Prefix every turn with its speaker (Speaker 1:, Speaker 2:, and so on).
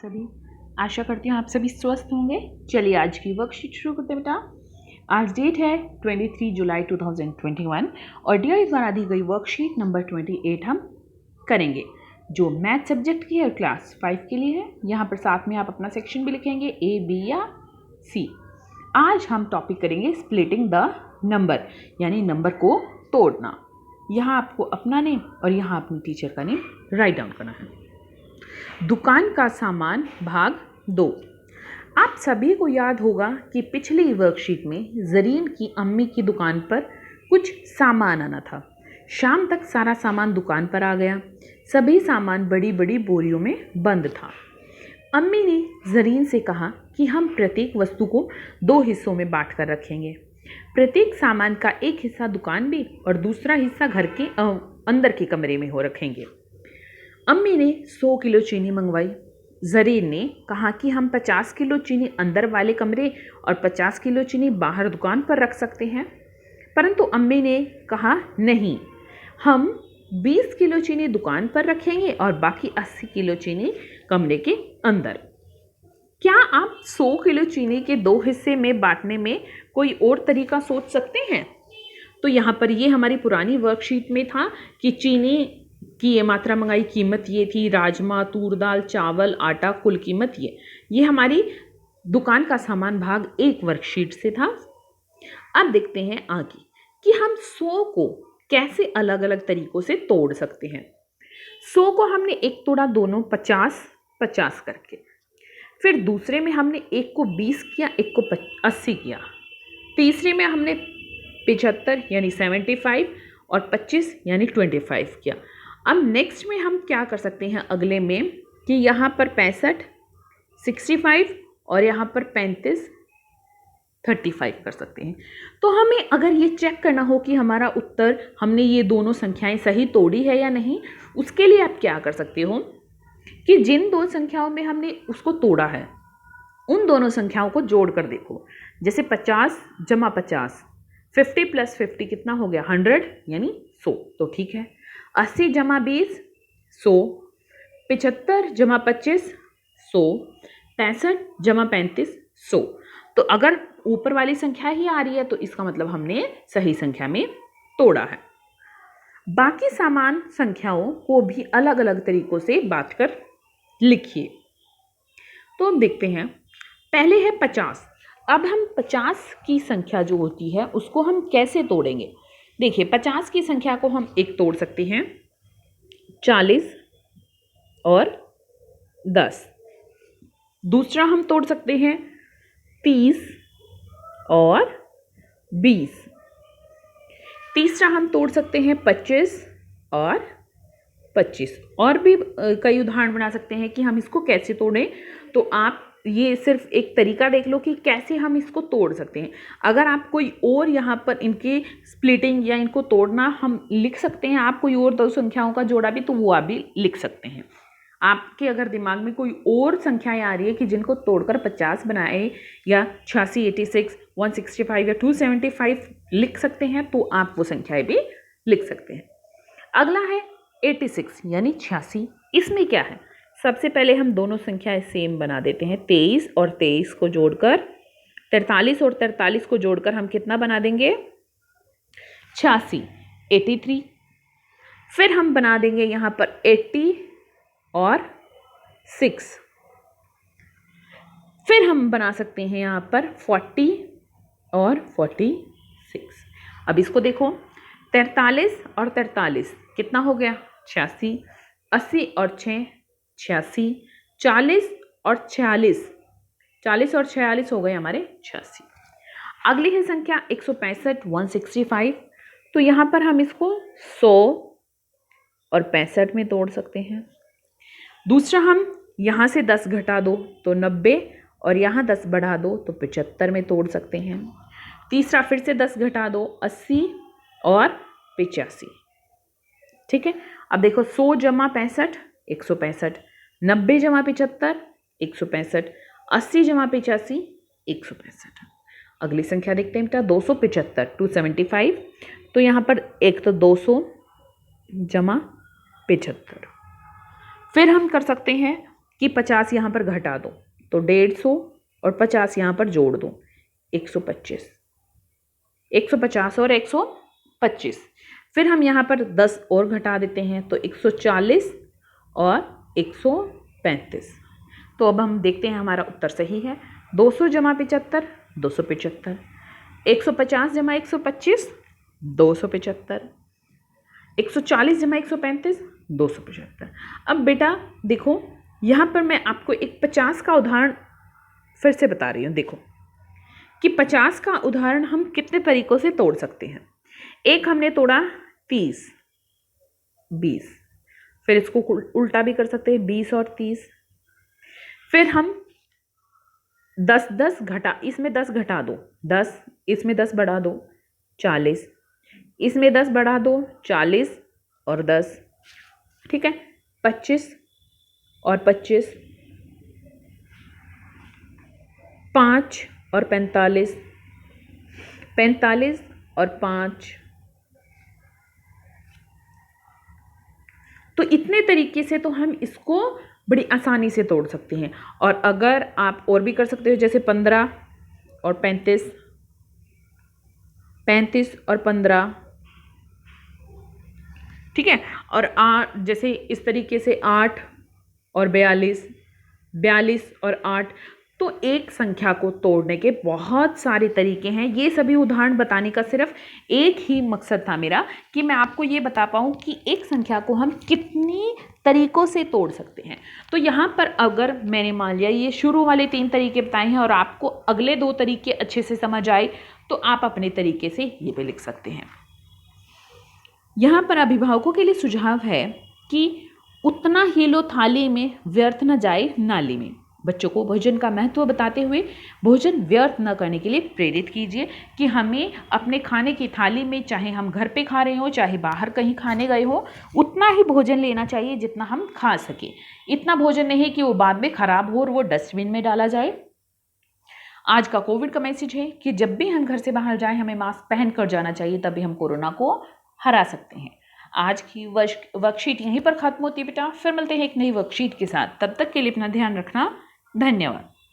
Speaker 1: सभी। आशा करती हूँ आप सभी स्वस्थ होंगे। चलिए आज की वर्कशीट शुरू करते हैं बेटा। आज डेट है 23 जुलाई 2021 और डियर द्वारा दी गई वर्कशीट नंबर 28 हम करेंगे जो मैथ सब्जेक्ट की है और क्लास 5 के लिए है। यहाँ पर साथ में आप अपना सेक्शन भी लिखेंगे A, B या C। आज हम टॉपिक करेंगे स्प्लिटिंग द नंबर, यानी नंबर को तोड़ना। यहाँ आपको अपना नेम और यहाँ अपने टीचर का नेम राइट डाउन करना है। दुकान का सामान भाग 2। आप सभी को याद होगा कि पिछली वर्कशीट में ज़रीन की अम्मी की दुकान पर कुछ सामान आना था। शाम तक सारा सामान दुकान पर आ गया। सभी सामान बड़ी बड़ी बोरियों में बंद था। अम्मी ने ज़रीन से कहा कि हम प्रत्येक वस्तु को 2 हिस्सों में बांट कर रखेंगे। प्रत्येक सामान का एक हिस्सा दुकान में और दूसरा हिस्सा घर के अंदर के कमरे में हो रखेंगे। अम्मी ने 100 किलो चीनी मंगवाई। ज़रीन ने कहा कि हम 50 किलो चीनी अंदर वाले कमरे और 50 किलो चीनी बाहर दुकान पर रख सकते हैं, परंतु अम्मी ने कहा नहीं, हम 20 किलो चीनी दुकान पर रखेंगे और बाकी 80 किलो चीनी कमरे के अंदर। क्या आप 100 किलो चीनी के 2 हिस्से में बांटने में कोई और तरीका सोच सकते हैं? तो यहाँ पर ये हमारी पुरानी वर्कशीट में था कि चीनी की ये मात्रा मंगाई, कीमत ये थी, राजमा, तूर दाल, चावल, आटा, कुल कीमत ये हमारी दुकान का सामान भाग 1 वर्कशीट से था। अब देखते हैं आगे कि हम 100 को कैसे अलग अलग तरीकों से तोड़ सकते हैं। 100 को हमने एक तोड़ा, दोनों 50-50 करके। फिर दूसरे में हमने एक को 20 किया, एक को 80 किया। तीसरे में हमने 75 यानी 75 और 25 यानी 25 किया। अब नेक्स्ट में हम क्या कर सकते हैं अगले में कि यहाँ पर 65 65 और यहाँ पर 35 35 कर सकते हैं। तो हमें अगर ये चेक करना हो कि हमारा उत्तर, हमने ये दोनों संख्याएं सही तोड़ी है या नहीं, उसके लिए आप क्या कर सकते हो कि जिन 2 संख्याओं में हमने उसको तोड़ा है उन दोनों संख्याओं को जोड़ कर देखो। जैसे 50 जमा 50, 50 प्लस 50 कितना हो गया 100 यानी 100, तो ठीक है। 80 जमा 20 100, 75 जमा 25 100, 65 जमा 35 100। तो अगर ऊपर वाली संख्या ही आ रही है तो इसका मतलब हमने सही संख्या में तोड़ा है। बाकी समान संख्याओं को भी अलग अलग तरीकों से बांटकर लिखिए। तो अब देखते हैं, पहले है 50। अब हम 50 की संख्या जो होती है उसको हम कैसे तोड़ेंगे? देखिए 50 की संख्या को हम एक तोड़ सकते हैं 40 और 10। दूसरा हम तोड़ सकते हैं 30 और 20। तीसरा हम तोड़ सकते हैं 25 और 25। और भी कई उदाहरण बना सकते हैं कि हम इसको कैसे तोड़ें। तो आप ये सिर्फ एक तरीका देख लो कि कैसे हम इसको तोड़ सकते हैं। अगर आप कोई और यहाँ पर इनके स्प्लिटिंग या इनको तोड़ना हम लिख सकते हैं, आप कोई और 2 संख्याओं का जोड़ा भी, तो वो आप भी लिख सकते हैं। आपके अगर दिमाग में कोई और संख्याएं आ रही है कि जिनको तोड़कर 50 बनाए या 86, 86, 165 या 275 लिख सकते हैं, तो आप वो संख्याएं भी लिख सकते हैं। अगला है 86 यानी 86। इसमें क्या है, सबसे पहले हम दोनों संख्याएं सेम बना देते हैं। 23 और 23 को जोड़कर, 43 और 43 को जोड़कर हम कितना बना देंगे 86, 83। फिर हम बना देंगे यहाँ पर 80 और 6। फिर हम बना सकते हैं यहाँ पर 40 और 46। अब इसको देखो, 43 और 43 कितना हो गया 86, 80 और 6 86, 40 और 46, 40 और 46 हो गए हमारे 86। अगली है संख्या 165 165। तो यहाँ पर हम इसको 100 और 65 में तोड़ सकते हैं। दूसरा हम यहाँ से 10 घटा दो तो 90 और यहाँ 10 बढ़ा दो तो 75 में तोड़ सकते हैं। तीसरा फिर से 10 घटा दो 80 और 85। ठीक है। अब देखो 100 जमा 65 165, 90 जमा 75 165, 80 जमा 85 165। अगली संख्या देखते हैं बेटा 275 275। तो यहाँ पर एक तो 200 जमा 75। फिर हम कर सकते हैं कि 50 यहाँ पर घटा दो, तो 150 और 50 यहाँ पर जोड़ दो, 125, 150 और 125। फिर हम यहाँ पर 10 और घटा देते हैं, तो 140 और 135। तो अब हम देखते हैं हमारा उत्तर सही है। 200 जमा 75, 275। 150 जमा 125, 275। 140 जमा 135, 275। अब बेटा देखो, यहाँ पर मैं आपको एक 50 का उदाहरण फिर से बता रही हूँ। देखो कि 50 का उदाहरण हम कितने तरीक़ों से तोड़ सकते हैं। एक हमने तोड़ा 30, 20, फिर इसको उल्टा भी कर सकते हैं, 20 और 30। फिर हम 10 10 घटा, इसमें 10 घटा दो, 10, इसमें 10 बढ़ा दो, 40, इसमें 10 बढ़ा दो, 40 और 10, ठीक है, 25 और 25, 5 और 45, 45 और 5। तो इतने तरीके से तो हम इसको बड़ी आसानी से तोड़ सकते हैं। और अगर आप और भी कर सकते हो, जैसे 15 और 35, 35 और 15, ठीक है। और जैसे इस तरीके से 8 और 42, 42 और 8। तो एक संख्या को तोड़ने के बहुत सारे तरीके हैं। ये सभी उदाहरण बताने का सिर्फ एक ही मकसद था मेरा, कि मैं आपको ये बता पाऊँ कि एक संख्या को हम कितनी तरीक़ों से तोड़ सकते हैं। तो यहाँ पर अगर मैंने मान लिया ये शुरू वाले 3 तरीके बताए हैं और आपको अगले 2 तरीके अच्छे से समझ आए, तो आप अपने तरीके से ये भी लिख सकते हैं। यहाँ पर अभिभावकों के लिए सुझाव है कि उतना ही लो थाली में, व्यर्थ न जाए नाली में। बच्चों को भोजन का महत्व बताते हुए भोजन व्यर्थ न करने के लिए प्रेरित कीजिए कि हमें अपने खाने की थाली में, चाहे हम घर पे खा रहे हो चाहे बाहर कहीं खाने गए हो, उतना ही भोजन लेना चाहिए जितना हम खा सके। इतना भोजन नहीं कि वो बाद में खराब हो और वो डस्टबिन में डाला जाए। आज का कोविड का मैसेज है कि जब भी हम घर से बाहर जाएं हमें मास्क पहन कर जाना चाहिए, तभी हम कोरोना को हरा सकते हैं। आज की वर्कशीट यहीं पर खत्म होती है बेटा, फिर मिलते हैं एक नई वर्कशीट के साथ। तब तक के लिए अपना ध्यान रखना। धन्यवाद।